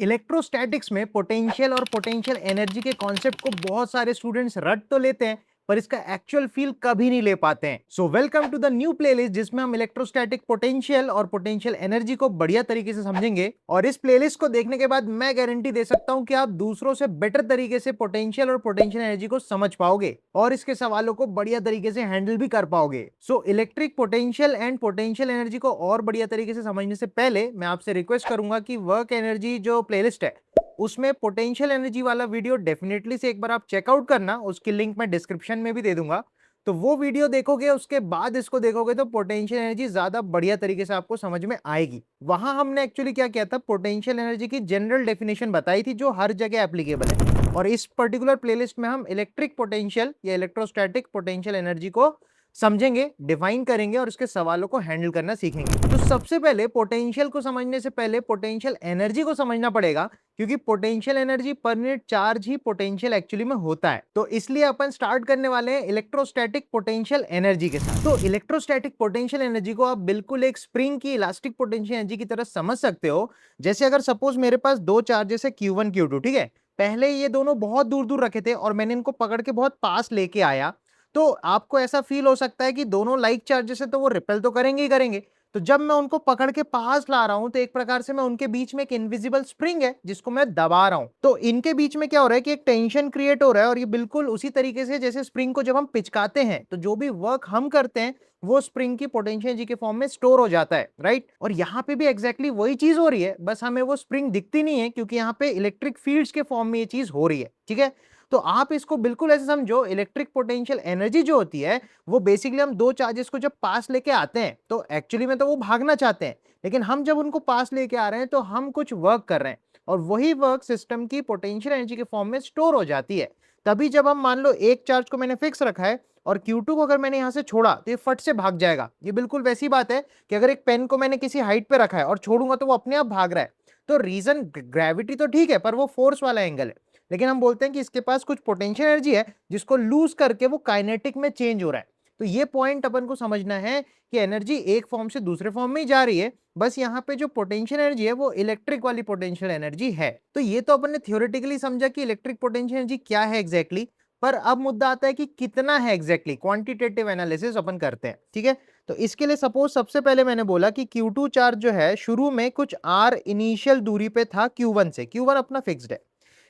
Electrostatics में potential और potential energy के कॉन्सेप्ट को बहुत सारे स्टूडेंट्स रट तो लेते हैं पर इसका एक्चुअल फील कभी नहीं ले पाते हैं। So welcome to the new playlist जिसमें हम इलेक्ट्रोस्टैटिक पोटेंशियल और पोटेंशियल एनर्जी को बढ़िया तरीके से समझेंगे। और इस प्लेलिस्ट को देखने के बाद मैं गारंटी दे सकता हूं कि आप दूसरों से बेटर तरीके से पोटेंशियल और पोटेंशियल एनर्जी को समझ पाओगे और इसके सवालों को बढ़िया तरीके से हैंडल भी कर पाओगे। So electric potential and potential energy को और बढ़िया तरीके से समझने से पहले मैं आपसे रिक्वेस्ट करूंगा कि वर्क एनर्जी जो प्लेलिस्ट है उसमें पोटेंशियल एनर्जी वाला वीडियो डेफिनेटली से एक बार आप चेकआउट करना, उसकी लिंक मैं डिस्क्रिप्शन में भी दे दूंगा। तो वो वीडियो देखोगे उसके बाद इसको देखोगे तो पोटेंशियल एनर्जी ज्यादा बढ़िया तरीके से आपको समझ में आएगी। वहां हमने एक्चुअली क्या किया था, पोटेंशियल एनर्जी की जनरल डेफिनेशन बताई थी जो हर जगह एप्लीकेबल है। और इस पर्टिकुलर प्लेलिस्ट में हम इलेक्ट्रिक पोटेंशियल या इलेक्ट्रोस्टैटिक पोटेंशियल एनर्जी को समझेंगे, डिफाइन करेंगे और उसके सवालों को हैंडल करना सीखेंगे। तो सबसे पहले पोटेंशियल को समझने से पहले पोटेंशियल एनर्जी को समझना पड़ेगा, क्योंकि potential energy per unit charge ही पोटेंशियल एक्चुअली में होता है। तो इसलिए अपन स्टार्ट करने वाले हैं इलेक्ट्रोस्टैटिक पोटेंशियल एनर्जी के साथ। तो इलेक्ट्रोस्टैटिक पोटेंशियल एनर्जी को आप बिल्कुल एक स्प्रिंग की इलास्टिक पोटेंशियल एनर्जी की तरह समझ सकते हो। जैसे अगर सपोज मेरे पास दो चार्जेस है Q1 Q2, ठीक है। पहले ये दोनों बहुत दूर दूर रखे थे और मैंने इनको पकड़ के बहुत पास लेके आया, तो आपको ऐसा फील हो सकता है कि दोनों लाइक चार्जेस है तो वो रिपेल तो करेंगे ही करेंगे। तो जब मैं उनको पकड़ के पास ला रहा हूं तो एक प्रकार से मैं उनके बीच में एक इनविजिबल स्प्रिंग है जिसको मैं दबा रहा हूं। तो इनके बीच में क्या हो रहा है कि एक टेंशन क्रिएट हो रहा है और ये बिल्कुल उसी तरीके से जैसे स्प्रिंग को जब हम पिचकाते हैं तो जो भी वर्क हम करते हैं वो स्प्रिंग की पोटेंशियल एनर्जी के फॉर्म में स्टोर हो जाता है, राइट। और यहाँ पे भी एग्जैक्टली वही चीज हो रही है, बस हमें वो स्प्रिंग दिखती नहीं है क्योंकि यहाँ पे इलेक्ट्रिक फील्ड्स के फॉर्म में ये चीज हो रही है, ठीक है। तो आप इसको बिल्कुल ऐसे समझो, इलेक्ट्रिक पोटेंशियल एनर्जी जो होती है वो बेसिकली हम दो चार्जेस को जब पास लेके आते हैं तो एक्चुअली में तो वो भागना चाहते हैं, लेकिन हम जब उनको पास लेके आ रहे हैं तो हम कुछ वर्क कर रहे हैं और वही वर्क सिस्टम की पोटेंशियल एनर्जी के फॉर्म में स्टोर हो जाती है। तभी जब हम मान लो एक चार्ज को मैंने फिक्स रखा है और Q2 को अगर मैंने यहां से छोड़ा तो ये फट से भाग जाएगा। ये बिल्कुल वैसी बात है कि अगर एक पेन को मैंने किसी हाइट पे रखा है और छोड़ूंगा तो वो अपने आप भाग रहा है। तो रीजन ग्रेविटी तो ठीक है पर वो फोर्स वाला एंगल है, लेकिन हम बोलते हैं कि इसके पास कुछ पोटेंशियल एनर्जी है जिसको लूज करके वो काइनेटिक में चेंज हो रहा है। तो ये पॉइंट अपन को समझना है कि एनर्जी एक फॉर्म से दूसरे फॉर्म में ही जा रही है, बस यहाँ पे जो पोटेंशियल एनर्जी है वो इलेक्ट्रिक वाली पोटेंशियल एनर्जी है। तो ये तो अपन ने थियोरेटिकली समझा कि इलेक्ट्रिक पोटेंशियल एनर्जी क्या है एग्जैक्टली, पर अब मुद्दा आता है कि कितना है एग्जैक्टली, क्वांटिटेटिव एनालिसिस अपन करते हैं, ठीक है। तो इसके लिए सपोज सबसे पहले मैंने बोला कि Q2 चार्ज जो है शुरू में कुछ R इनिशियल दूरी पे था Q1 से, Q1 अपना फिक्स्ड है।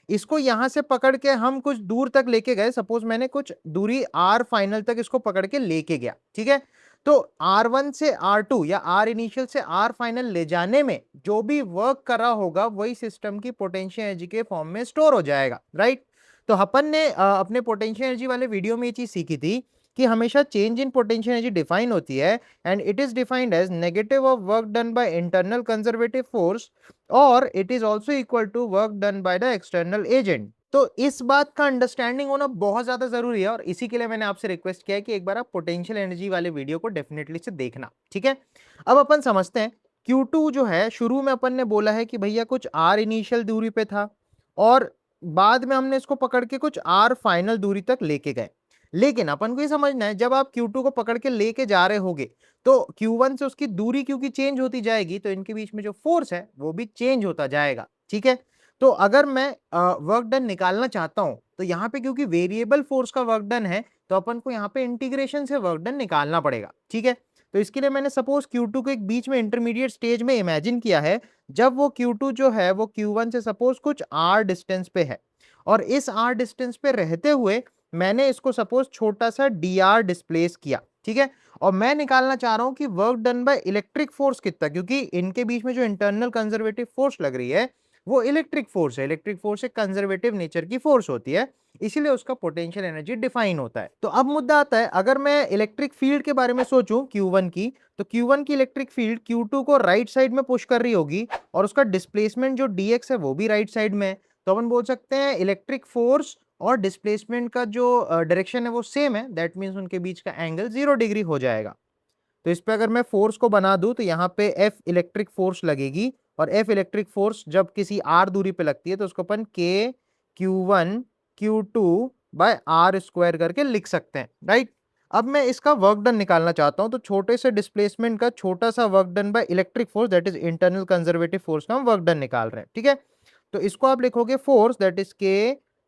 इसको यहां से पकड़ के हम कुछ दूर तक लेके गए, सपोज मैंने कुछ दूरी R फाइनल तक इसको पकड़ के लेके गया, ठीक है। तो R1 से R2 या R इनिशियल से R फाइनल ले जाने में जो भी वर्क करा होगा वही सिस्टम की पोटेंशियल एनर्जी के फॉर्म में स्टोर हो जाएगा, राइट। तो अपन ने अपने पोटेंशियल एनर्जी वाले वीडियो में ये चीज सीखी थी कि हमेशा change in potential energy define होती है and it is defined as negative of work done by internal conservative force और it is also equal to work done by the external agent. तो इस बात का अंडरस्टैंडिंग होना बहुत ज्यादा जरूरी है और इसी के लिए मैंने आपसे रिक्वेस्ट किया है कि एक बार आप पोटेंशियल एनर्जी वाले वीडियो को डेफिनेटली से देखना, ठीक है। अब अपन समझते हैं Q2 जो है शुरू में अपन ने बोला है कि भैया कुछ R इनिशियल दूरी पे था और बाद में हमने इसको पकड़ के कुछ R फाइनल दूरी तक लेके गए। लेकिन अपन को ये समझना है जब आप Q2 को पकड़ के लेके जा रहे होगे तो Q1 से उसकी दूरी क्योंकि चेंज होती जाएगी तो इनके बीच में जो फोर्स है वो भी चेंज होता जाएगा, ठीक है। तो अगर मैं वर्क डन निकालना चाहता हूं तो यहाँ पे क्योंकि वेरिएबल फोर्स का वर्क डन है तो अपन को यहाँ पे इंटीग्रेशन से वर्क डन निकालना पड़ेगा, ठीक है। तो इसके लिए मैंने सपोज Q2 को एक बीच में इंटरमीडिएट स्टेज में इमेजिन किया है जब वो Q2 जो है वो Q1 से सपोज कुछ R डिस्टेंस पे है और इस R डिस्टेंस पे रहते हुए मैंने इसको सपोज छोटा सा dr डिस्प्लेस किया, ठीक है। और मैं निकालना चाह रहा हूं कि work done by electric force कितना, क्योंकि इनके बीच में जो इंटरनल कंजर्वेटिव फोर्स लग रही है वो इलेक्ट्रिक फोर्स है। इलेक्ट्रिक फोर्स एक कंजर्वेटिव नेचर की फोर्स होती है, इसीलिए उसका पोटेंशियल एनर्जी डिफाइन होता है। तो अब मुद्दा आता है, अगर मैं इलेक्ट्रिक फील्ड के बारे में सोचूं Q1 की, तो Q1 की इलेक्ट्रिक फील्ड Q2 को राइट साइड में पुश कर रही होगी और उसका डिस्प्लेसमेंट जो dx है वो भी राइट साइड में है। तो अपन बोल सकते हैं इलेक्ट्रिक फोर्स और डिस्प्लेसमेंट का जो डायरेक्शन है वो सेम है, दैट मीन्स उनके बीच का एंगल 0 डिग्री हो जाएगा। तो इस पे अगर मैं फोर्स को बना दूं तो यहाँ पे F इलेक्ट्रिक फोर्स लगेगी और F इलेक्ट्रिक फोर्स जब किसी R दूरी पे लगती है तो उसको अपन K Q1 Q2 by R square करके लिख सकते हैं, राइट। अब मैं इसका वर्क डन निकालना चाहता हूं तो छोटे से डिस्प्लेसमेंट का छोटा सा work done by electric force that is internal conservative force का हम वर्क डन निकाल रहे हैं, ठीक है। तो इसको आप लिखोगे force that is K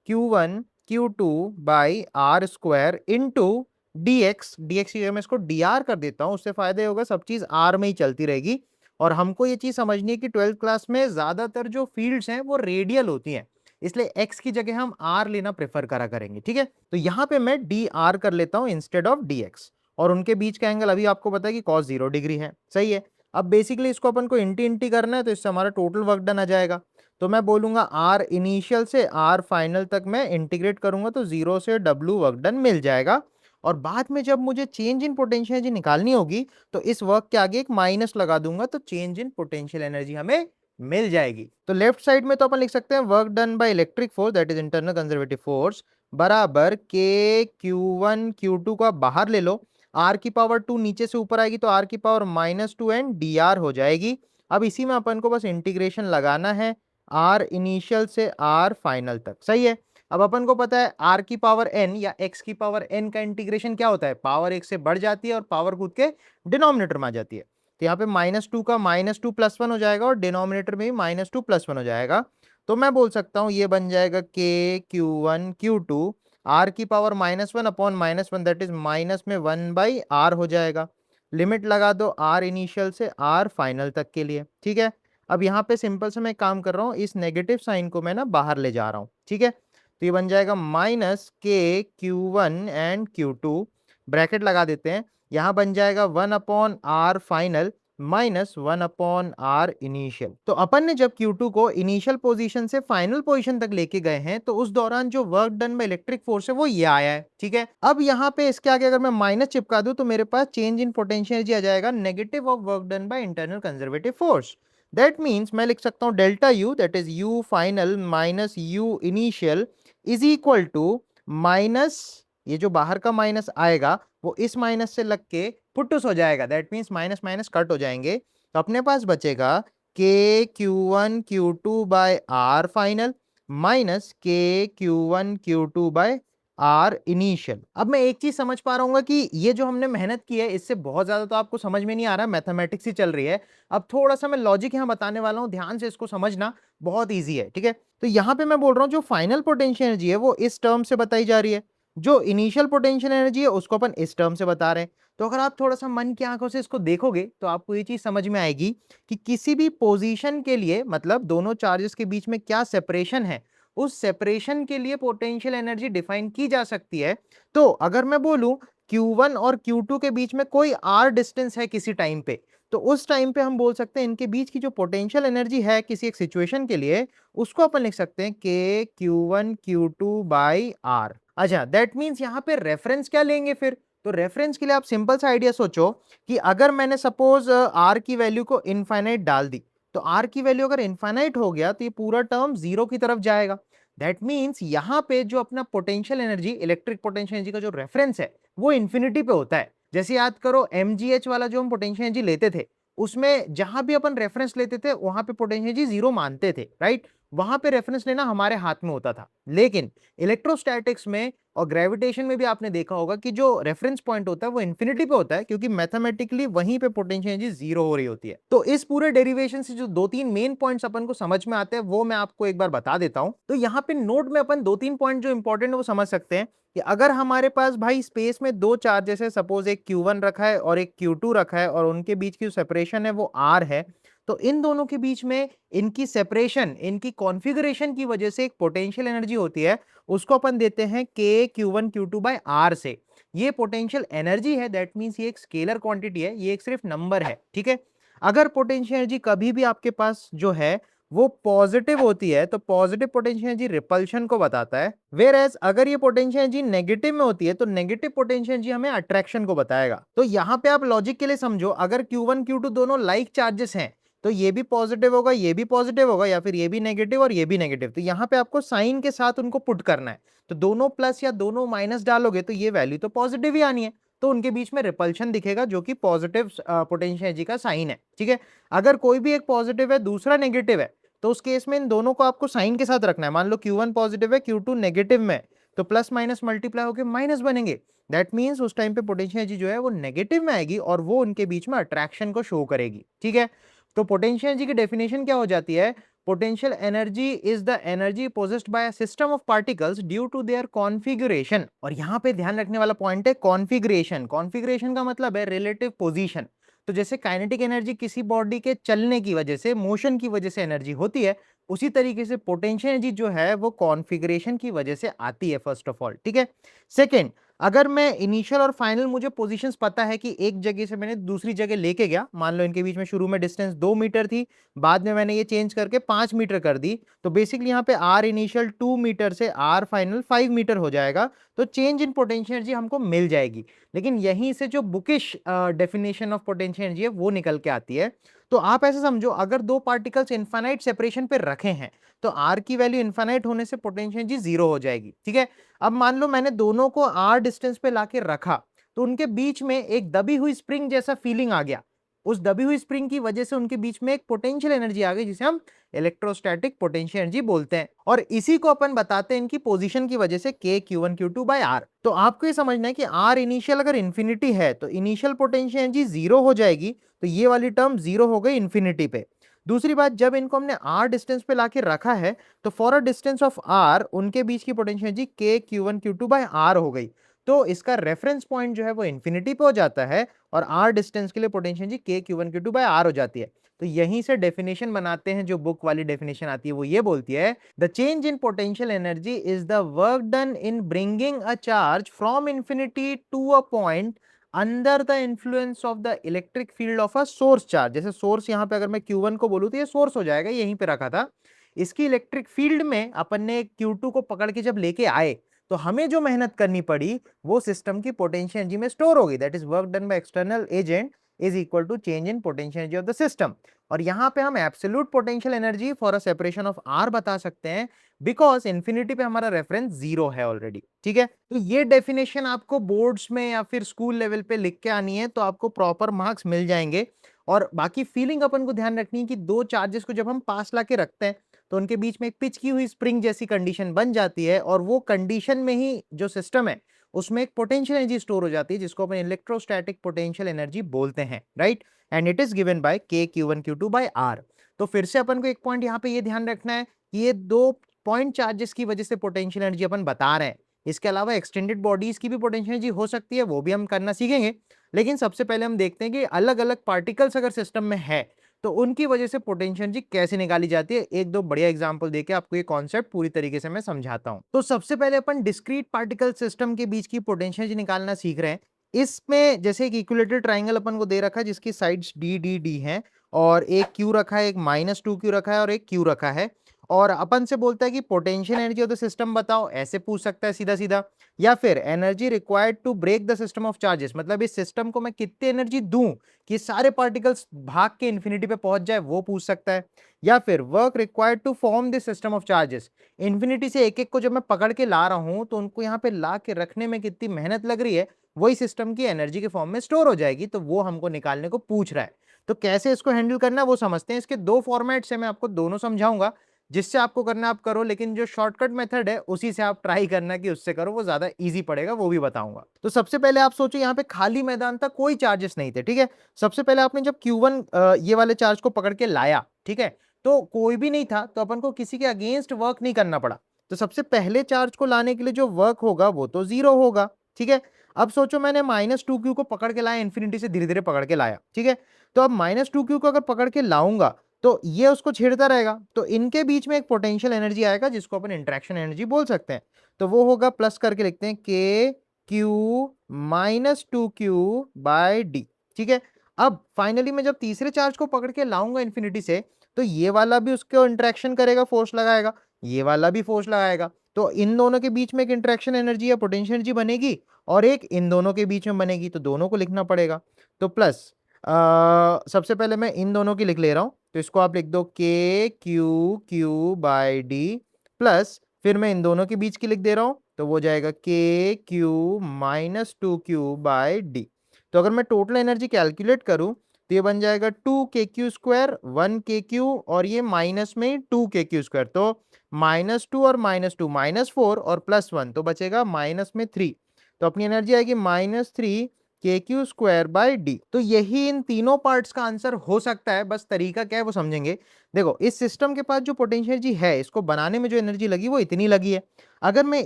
Q1 Q2 by R square into dx, dx की जगह मैं इसको dr कर देता हूं, उससे फायदा होगा सब चीज r में ही चलती रहेगी। और हमको ये चीज समझनी है कि 12th क्लास में ज्यादातर जो फील्ड्स हैं वो रेडियल होती हैं, इसलिए x की जगह हम r लेना प्रेफर करा करेंगे, ठीक है। तो यहां पे मैं dr कर लेता हूं इंस्टेड ऑफ dx, और उनके बीच का एंगल अभी आपको पता है कि cos 0 डिग्री है, सही है। अब बेसिकली इसको अपन को इंटी इंटी करना है, तो इससे हमारा टोटल वर्क डन आ जाएगा। तो मैं बोलूंगा आर इनिशियल से आर फाइनल तक मैं इंटीग्रेट करूंगा तो 0 से W वर्क डन मिल जाएगा। और बाद में जब मुझे चेंज इन पोटेंशियल एनर्जी निकालनी होगी तो इस वर्क के आगे एक माइनस लगा दूंगा, तो चेंज इन पोटेंशियल एनर्जी हमें मिल जाएगी। तो लेफ्ट साइड में तो अपन लिख सकते हैं work done by electric force that is internal conservative force बराबर के Q1 Q2 को आप बाहर ले लो, r की पावर 2 नीचे से ऊपर आएगी तो r की पावर -2 एंड dr हो जाएगी। अब इसी में अपन को बस इंटीग्रेशन लगाना है r इनिशियल से r फाइनल तक, सही है। अब अपन को पता है r की पावर n या x की पावर n का इंटीग्रेशन क्या होता है, पावर 1 से बढ़ जाती है और पावर कूद के डिनोमिनेटर में आ जाती है। तो यहाँ पे -2 का -2 + 1 हो जाएगा और डिनोमिनेटर में भी -2 + 1 हो जाएगा। तो मैं बोल सकता हूँ ये बन जाएगा के Q1 Q2 r की power -1 upon -1 that is minus में 1/r हो जाएगा। लिमिट लगा दो r इनिशियल से r फाइनल तक के लिए, ठीक है। अब यहाँ पे सिंपल से मैं काम कर रहा हूँ, इस नेगेटिव साइन को मैं ना बाहर ले जा रहा हूँ, ठीक है। तो ये बन जाएगा माइनस के Q1 एंड Q2, ब्रैकेट लगा देते हैं, यहाँ बन जाएगा 1/r final minus 1/r initial. तो अपन ने जब Q2 को इनिशियल पोजीशन से फाइनल पोजीशन तक लेके गए हैं तो उस दौरान जो work done by electric force है वो ये आया है, ठीक है। अब यहाँ पे इसके आगे अगर मैं माइनस चिपका दूं तो मेरे पास चेंज इन पोटेंशियल एनर्जी आ जाएगा negative of work done by internal conservative force. That means मैं लिख सकता हूँ delta U that is U final minus U initial is equal to minus, ये जो बाहर का माइनस आएगा वो इस माइनस से लग के पुटुस हो जाएगा, that means minus minus cut हो जाएंगे। तो अपने पास बचेगा के Q1 Q2 bye are final minus के Q1 Q2 bye are initial. अब मैं एक चीज समझ पा रहा हूँ कि ये जो हमने मेहनत की है इससे बहुत ज्यादा तो आपको समझ में नहीं आ रहा, मैथमेटिक्स ही चल रही है। अब थोड़ा सा मैं लॉजिक यहाँ बताने वाला हूँ, ध्यान से इसको समझना, बहुत ईजी है, ठीक है। तो यहाँ पे मैं बोल रहा हूँ जो फाइनल पोटेंशियल एनर्जी है वो इस टर्म से बताई जा रही है, जो इनिशियल पोटेंशियल एनर्जी है उसको अपन इस टर्म से बता रहे हैं। तो अगर आप थोड़ा सा मन की आंखों से इसको देखोगे तो आपको ये चीज समझ में आएगी कि किसी भी पोजीशन के लिए, मतलब दोनों चार्जेस के बीच में क्या सेपरेशन है, उस सेपरेशन के लिए पोटेंशियल एनर्जी डिफाइन की जा सकती है। तो अगर मैं बोलूं Q1 और Q2 के बीच में कोई r डिस्टेंस है किसी टाइम पे, तो उस टाइम पे हम बोल सकते हैं इनके बीच की जो पोटेंशियल एनर्जी है किसी एक सिचुएशन के लिए, उसको अपन लिख सकते हैं के Q1 Q2 बाई r। अच्छा, दैट मीन्स यहाँ पे रेफरेंस क्या लेंगे फिर, तो रेफरेंस के लिए आप सिंपल सा आइडिया सोचो कि अगर मैंने सपोज r की वैल्यू को इनफाइनाइट डाल दी, तो r की वैल्यू अगर इनफाइनाइट हो गया तो ये पूरा टर्म जीरो की तरफ जाएगा। दैट मीन्स यहाँ पे जो अपना potential energy, electric potential energy का जो रेफरेंस है वो इन्फिनिटी पे होता है। जैसे याद करो mgh वाला जो हम पोटेंशियल एनर्जी लेते थे, उसमें जहां भी अपन रेफरेंस लेते थे वहां पे पोटेंशियल एनर्जी जीरो मानते थे, राइट, वहां पे रेफरेंस लेना हमारे हाथ में होता था। लेकिन इलेक्ट्रोस्टैटिक्स में और ग्रेविटेशन में भी आपने देखा होगा कि जो रेफरेंस पॉइंट होता है वो इन्फिनिटी पे होता है, क्योंकि मैथमेटिकली वहीं पे पोटेंशियल एनर्जी जीरो हो रही होती है। तो इस पूरे डेरिवेशन से जो दो तीन मेन पॉइंट्स अपन को समझ में आते हैं वो मैं आपको एक बार बता देता हूं। तो यहाँ पे नोट में अपन दो तीन पॉइंट जो इंपॉर्टेंट है वो समझ सकते हैं कि अगर हमारे पास भाई स्पेस में दो चार्जेस है, सपोज एक Q1 रखा है और एक Q2 रखा है, और उनके बीच की जो सेपरेशन है वो R है, तो इन दोनों के बीच में इनकी सेपरेशन, इनकी कॉन्फ़िगरेशन की वजह से एक पोटेंशियल एनर्जी होती है, उसको अपन देते हैं के Q1 Q2 बाय R से। ये पोटेंशियल एनर्जी है, दैट मीन्स ये एक स्केलर क्वांटिटी है, ये एक सिर्फ नंबर है, ठीक है। अगर पोटेंशियल एनर्जी कभी भी आपके पास जो है वो पॉजिटिव होती है तो पॉजिटिव पोटेंशियल एनर्जी रिपल्शन को बताता है, वेयर एज अगर ये पोटेंशियल एनर्जी नेगेटिव में होती है तो नेगेटिव पोटेंशियल एनर्जी हमें अट्रैक्शन को बताएगा। तो यहाँ पे आप लॉजिक के लिए समझो, अगर Q1 Q2 दोनों लाइक चार्जेस हैं तो ये भी पॉजिटिव होगा, ये भी पॉजिटिव होगा, या फिर ये भी नेगेटिव और ये भी नेगेटिव। तो यहाँ पे आपको साइन के साथ उनको पुट करना है, तो दोनों प्लस या दोनों माइनस डालोगे तो ये वैल्यू तो पॉजिटिव ही आनी है, तो उनके बीच में रिपल्शन दिखेगा जो कि पॉजिटिव पोटेंशियल एनर्जी का साइन है, ठीक है। अगर कोई भी एक पॉजिटिव है दूसरा नेगेटिव है तो उस केस में इन दोनों को आपको साइन के साथ रखना है। मान लो Q1 पॉजिटिव है Q2 नेगेटिव में, तो प्लस माइनस मल्टीप्लाई होकर माइनस बनेंगे, दैट मीन्स उस टाइम पे पोटेंशियल एनर्जी जो है वो नेगेटिव में आएगी और वो उनके बीच में अट्रैक्शन को शो करेगी, ठीक है। तो पोटेंशियल एनर्जी की डेफिनेशन क्या हो जाती है, potential energy is the energy possessed by a system of particles due to their configuration. और यहां पे ध्यान रखने वाला पॉइंट है कॉन्फ़िगरेशन। कॉन्फ़िगरेशन का मतलब है रिलेटिव पोजीशन। तो जैसे काइनेटिक एनर्जी किसी बॉडी के चलने की वजह से, मोशन की वजह से एनर्जी होती है, उसी तरीके से पोटेंशियल एनर्जी जो है वो कॉन्फ़िगरेशन की वजह से आती है फर्स्ट ऑफ ऑल, ठीक है। सेकंड, अगर मैं इनिशियल और फाइनल मुझे पोजीशंस पता है कि एक जगह से मैंने दूसरी जगह लेके गया, मान लो इनके बीच में शुरू में डिस्टेंस 2 मीटर थी, बाद में मैंने ये चेंज करके 5 मीटर कर दी, तो बेसिकली यहाँ पे आर इनिशियल 2 मीटर से आर फाइनल 5 मीटर हो जाएगा, तो चेंज इन पोटेंशियल एनर्जी हमको मिल जाएगी। लेकिन यहीं से जो bookish definition of potential energy है वो निकल के आती है। तो आप ऐसे समझो, अगर दो पार्टिकल्स इनफाइनाइट सेपरेशन पे रखे हैं, तो आर की वैल्यू इनफाइनाइट होने से पोटेंशियल एनर्जी 0 हो जाएगी, ठीक है। अब मान लो मैंने दोनों को आर डिस्टेंस पे लाके रखा, तो उनके बीच में एक दबी हुई स्प्रिंग जैसा फीलिंग आ गया। उस दबी हुई स्प्रिंग की वजह से उनके बीच में एक पोटेंशियल एनर्जी आ गई, जिसे हम इलेक्ट्रोस्टैटिक पोटेंशियल एनर्जी बोलते हैं। और इसी को अपन बताते हैं इनकी पोजीशन की वजह से के Q1 Q2 बाय आर। तो आपको ये समझना है कि आर इनिशियल अगर इंफिनिटी है तो इनिशियल पोटेंशियल एनर्जी 0 हो जाएगी, तो ये वाली टर्म 0 हो गई इंफिनिटी पे। दूसरी बात, जब इनको हमने आर डिस्टेंस पे लाके रखा है, तो for a distance of R उनके बीच की पोटेंशियल एनर्जी के Q1 Q2 बाय आर हो गई। तो इसका रेफरेंस पॉइंट जो है वो इंफिनिटी पे हो जाता है, और आर डिस्टेंस के लिए पोटेंशियल एनर्जी के Q1 Q2 बाय आर हो जाती है। तो यहीं से डेफिनेशन बनाते हैं, जो बुक वाली डेफिनेशन आती है वो ये बोलती है, the change in potential energy is the work done in bringing a charge from infinity to a point under the influence of the electric field of a source charge. जैसे source यहाँ पे अगर मैं Q1 को बोलूं तो ये source हो जाएगा, यहीं पे रखा था। इसकी इलेक्ट्रिक फील्ड में अपन ने Q2 को पकड़ के जब लेके आए, तो हमें जो मेहनत करनी पड़ी वो सिस्टम की पोटेंशियल एनर्जी में स्टोर हो गई। That is work done by external agent is equal to change in potential energy of the system. और यहां पे हम absolute potential energy for a separation of R बता सकते हैं, बिकॉज इंफिनिटी पे हमारा रेफरेंस 0 है ऑलरेडी, ठीक है। तो ये डेफिनेशन आपको बोर्ड्स में या फिर स्कूल लेवल पे लिख के आनी है, तो आपको प्रॉपर मार्क्स मिल जाएंगे। और बाकी फीलिंग अपन को ध्यान रखनी है कि दो चार्जेस को जब हम पास लाके रखते हैं, तो उनके बीच में एक पिच की हुई स्प्रिंग जैसी कंडीशन बन जाती है, और वो कंडीशन में ही जो सिस्टम है उसमें एक पोटेंशियल एनर्जी स्टोर हो जाती है, जिसको अपन इलेक्ट्रोस्टैटिक पोटेंशियल एनर्जी बोलते हैं, right. And it is given by के Q1 Q2 बाय आर। तो फिर से अपन को एक पॉइंट यहाँ पे ये ध्यान रखना है कि ये दो पॉइंट चार्जेस की वजह से पोटेंशियल एनर्जी अपन बता रहे हैं। इसके अलावा एक्सटेंडेड बॉडीज की भी पोटेंशियल एनर्जी हो सकती है, वो भी हम करना सीखेंगे। लेकिन सबसे पहले हम देखते हैं कि अलग अलग पार्टिकल्स अगर सिस्टम में है, तो उनकी वजह से पोटेंशियल एनर्जी कैसे निकाली जाती है। एक दो बढ़िया एग्जांपल देके आपको ये कॉन्सेप्ट पूरी तरीके से मैं समझाता हूं। तो सबसे पहले अपन डिस्क्रीट पार्टिकल सिस्टम के बीच की पोटेंशियल एनर्जी निकालना सीख रहे हैं। इसमें जैसे एक इक्विलेटरल ट्राइंगल अपन को दे रखा है, जिसकी साइड्स डी डी डी हैं, और एक क्यू रखा है, एक -2Q रखा है, और एक क्यू रखा है। और अपन से बोलता है कि potential energy of the system बताओ, ऐसे पूछ सकता है सीधा सीधा। या फिर energy required to break the system of charges, मतलब इस सिस्टम को मैं कितनी एनर्जी दूं कि सारे पार्टिकल्स भाग के इंफिनिटी पे पहुंच जाए, वो पूछ सकता है। या फिर work required to form this system of charges, infinity से एक एक को जब मैं पकड़ के ला रहा हूं, तो उनको यहाँ पे ला के रखने में कितनी मेहनत लग रही है, वही सिस्टम की एनर्जी के फॉर्म में स्टोर हो जाएगी। तो वो हमको निकालने को पूछ रहा है। तो कैसे इसको हैंडल करना है वो समझते हैं। इसके दो फॉर्मेट्स है, मैं आपको दोनों समझाऊंगा। जिससे आपको करना आप करो, लेकिन जो शॉर्टकट मेथड है उसी से आप ट्राई करना कि उससे करो, वो ज्यादा इजी पड़ेगा, वो भी बताऊंगा। तो सबसे पहले आप सोचो, यहाँ पे खाली मैदान था, कोई चार्जेस नहीं थे, ठीक है। सबसे पहले आपने जब Q1 ये वाले चार्ज को पकड़ के लाया, ठीक है, तो कोई भी नहीं था, तो अपन को किसी के अगेंस्ट वर्क नहीं करना पड़ा। तो सबसे पहले चार्ज को लाने के लिए जो वर्क होगा वो तो 0 होगा, ठीक है। अब सोचो मैंने -2Q को पकड़ के लाया, इंफिनिटी से धीरे धीरे पकड़ के लाया, ठीक है। तो अब -2Q को अगर पकड़ के लाऊंगा, तो ये उसको छेड़ता रहेगा, तो इनके बीच में एक पोटेंशियल एनर्जी आएगा, जिसको अपन इंटरेक्शन एनर्जी बोल सकते हैं। तो वो होगा, प्लस करके लिखते हैं, के Q -2Q बाय डी, ठीक है। अब फाइनली मैं जब तीसरे चार्ज को पकड़ के लाऊंगा इंफिनिटी से, तो ये वाला भी उसको इंटरेक्शन करेगा, फोर्स लगाएगा, ये वाला भी फोर्स लगाएगा। तो इन दोनों के बीच में एक इंटरेक्शन एनर्जी या पोटेंशियल एनर्जी बनेगी, और एक इन दोनों के बीच में बनेगी, तो दोनों को लिखना पड़ेगा। तो प्लस सबसे पहले मैं इन दोनों की लिख ले रहा हूं, तो इसको आप लिख दो के Q बाय डी, प्लस फिर मैं इन दोनों के बीच की लिख दे रहा हूं, तो वो जाएगा के Q -2Q बाय डी। तो अगर मैं टोटल एनर्जी कैलकुलेट करूं, तो ये बन जाएगा 2kq², 1kq, और ये माइनस में 2kq²। तो -2 और -2 -4, और +1, तो बचेगा -3। तो अपनी एनर्जी आएगी -3 kq²/d। तो यही इन तीनों पार्ट्स का आंसर हो सकता है, बस तरीका क्या है वो समझेंगे। देखो इस सिस्टम के पास जो पोटेंशियल एनर्जी है, इसको बनाने में जो एनर्जी लगी वो इतनी लगी है। अगर मैं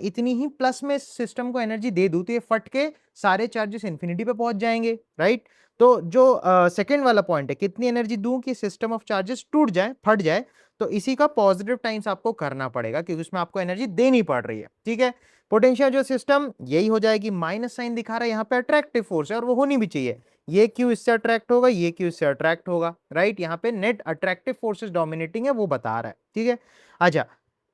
इतनी ही प्लस में सिस्टम को एनर्जी दे दूं तो ये फट के सारे चार्जेस इंफिनिटी पे पहुंच जाएंगे, राइट। तो जो सेकंड वाला पॉइंट है, कितनी एनर्जी दूं कि सिस्टम ऑफ चार्जेस टूट जाए, फट जाए, तो इसी का पॉजिटिव टाइम्स आपको करना पड़ेगा क्योंकि उसमें आपको एनर्जी देनी पड़ रही है, ठीक है। पोटेंशियल जो सिस्टम यही हो जाएगी, माइनस साइन दिखा रहा है यहाँ पे अट्रैक्टिव फोर्स है और वो होनी भी चाहिए। ये क्यू इससे अट्रैक्ट होगा, ये क्यू इससे अट्रैक्ट होगा, राइट। यहाँ पे नेट अट्रैक्टिव फोर्सेस डोमिनेटिंग है वो बता रहा है, ठीक है। अच्छा,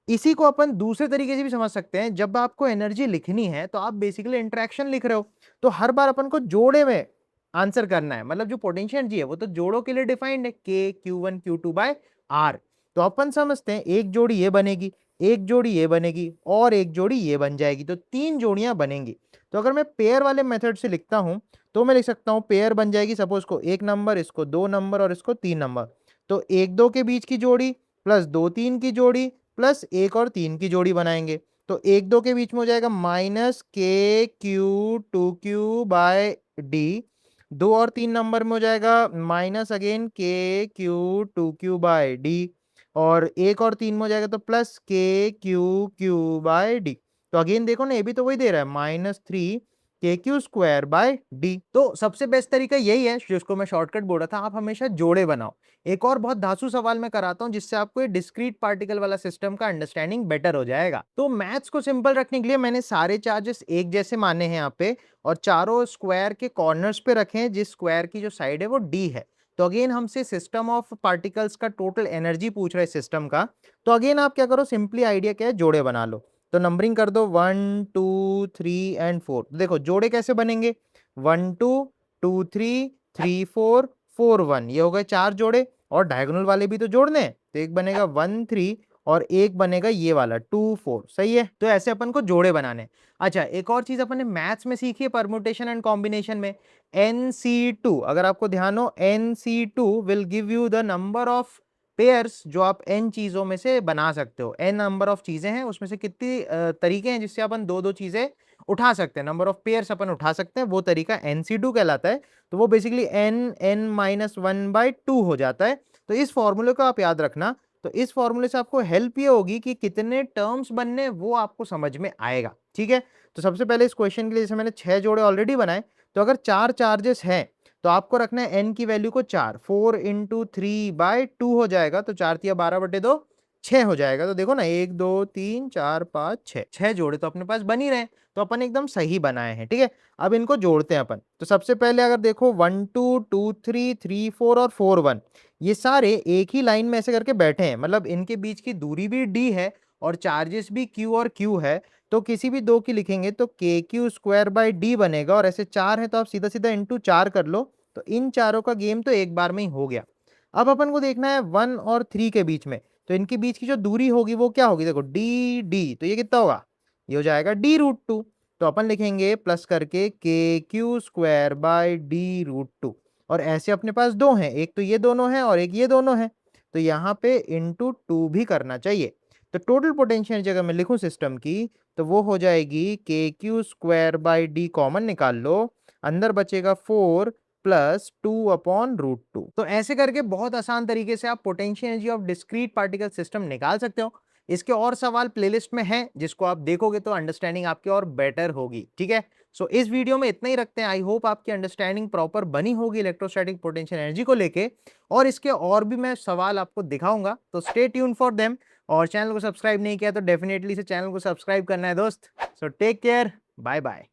इसी को अपन दूसरे तरीके से भी समझ सकते हैं। जब आपको एनर्जी लिखनी है तो आप बेसिकली इंटरेक्शन लिख रहे हो, तो हर बार अपन को जोड़े में आंसर करना है। मतलब जो पोटेंशियल एनर्जी है वो तो जोड़ों के लिए डिफाइंड है, के Q1 Q2 बाय आर। तो अपन समझते हैं एक जोड़ी ये बनेगी, एक जोड़ी ये बनेगी और एक जोड़ी ये बन जाएगी, तो तीन जोड़ियां बनेंगी। तो अगर मैं पेयर वाले मेथड से लिखता हूं तो मैं लिख सकता हूं पेयर बन जाएगी, सपोज को एक नंबर, इसको दो नंबर और इसको तीन नंबर। तो एक दो के बीच की जोड़ी प्लस दो तीन की जोड़ी प्लस एक और तीन की जोड़ी बनाएंगे। तो एक दो के बीच में हो जाएगा माइनस KQ2Q/d। दो और तीन नंबर में हो जाएगा माइनस अगेन KQ2Q/d। और एक और तीन में हो जाएगा तो प्लस KQQ/d। तो अगेन देखो ना, ये भी तो वही दे रहा है, -3 KQ² /d। तो सबसे बेस्ट तरीका यही है जिसको मैं शॉर्टकट बोल रहा था, आप हमेशा जोड़े बनाओ। एक और बहुत धांसू सवाल मैं कराता हूं जिससे आपको ये डिस्क्रीट पार्टिकल वाला सिस्टम का अंडरस्टैंडिंग बेटर हो जाएगा। तो मैथ्स को सिंपल रखने के लिए मैंने सारे चार्जेस एक जैसे माने हैं यहाँ पे, और चारों स्क्वायर के कॉर्नर्स पे रखे हैं, जिस स्क्वायर की जो साइड है वो डी है। तो अगेन हमसे सिस्टम ऑफ पार्टिकल्स का टोटल एनर्जी पूछ रहा है सिस्टम का। तो अगेन आप क्या करो, सिंपली आइडिया क्या है, जोड़े बना लो। तो नंबरिंग कर दो 1 2 3 एंड 4। देखो जोड़े कैसे बनेंगे, 1 2 2 3 3 4 4 1, ये हो गए चार जोड़े। और डायगोनल वाले भी तो जोड़ने हैं, तो एक बनेगा 1 3 और एक बनेगा ये वाला 2 4, सही है। तो ऐसे अपन को जोड़े बनाने हैं। अच्छा, एक और चीज अपन ने मैथ्स में सीखी है परम्यूटेशन एंड कॉम्बिनेशन में, NC2। अगर आपको ध्यान हो, NC2 will give you the number of pairs जो आप n चीजों में से बना सकते हो। n नंबर ऑफ चीजें हैं, उसमें से कितनी तरीके हैं जिससे अपन दो दो चीजें उठा सकते हैं, नंबर ऑफ पेयर्स अपन उठा सकते हैं, वो तरीका NC2 कहलाता है। तो वो बेसिकली n(n-1/2) हो जाता है। तो इस फॉर्मूले को आप याद रखना। तो इस फॉर्मूले से आपको हेल्प ये होगी कि कितने टर्म्स बनने वो आपको समझ में आएगा, ठीक है। तो सबसे पहले इस क्वेश्चन के लिए जैसे मैंने 6 जोड़े ऑलरेडी बनाए, तो अगर 4 चार्जेस हैं तो आपको रखना है n की वैल्यू को 4, 4 × 3/2 हो जाएगा। तो 4 × 12/2 6 हो जाएगा। तो देखो ना, 1 2 3 4 5 6, 6 जोड़े तो अपने पास बन ही रहे हैं, तो अपन एकदम सही बनाए हैं, ठीक है। अब इनको जोड़ते हैं अपन। तो सबसे पहले अगर देखो 1 2 2 3 3 4 और 4 1, ये सारे एक ही लाइन में ऐसे करके बैठे हैं, मतलब इनके बीच की दूरी भी d है और चार्जेस भी q और q है। तो किसी भी दो की लिखेंगे तो KQ²/d बनेगा, और ऐसे चार है तो आप सीधा सीधा इंटू 4 कर लो। तो इन चारों का गेम तो एक बार में ही हो गया। अब अपन को देखना है 1 और 3 के बीच में, तो इनके बीच की जो दूरी होगी वो क्या होगी, देखो d, तो ये कितना होगा, ये हो जाएगा d√2। तो अपन लिखेंगे प्लस करके KQ²/d√2। और ऐसे अपने पास दो हैं, एक तो ये दोनों है और एक ये दोनों है, तो यहाँ पे इंटू 2 भी करना चाहिए। तो टोटल पोटेंशियल जगह मैं लिखूं सिस्टम की, तो वो हो जाएगी KQ²/d, कॉमन निकाल लो, अंदर बचेगा 4 प्लस 2/√2। तो ऐसे करके बहुत आसान तरीके से आप potential energy of discrete particle system निकाल सकते हो। इसके और सवाल प्लेलिस्ट में हैं जिसको आप देखोगे तो अंडरस्टैंडिंग आपकी और बेटर होगी, ठीक है। सो इस वीडियो में इतना ही रखते हैं। आई होप आपकी अंडरस्टैंडिंग प्रॉपर बनी होगी इलेक्ट्रोस्टैटिक पोटेंशियल एनर्जी को लेके, और इसके और भी मैं सवाल आपको दिखाऊंगा, तो स्टे ट्यून फॉर देम। और चैनल को सब्सक्राइब नहीं किया तो डेफिनेटली से चैनल को सब्सक्राइब करना है दोस्त। So take care, bye bye.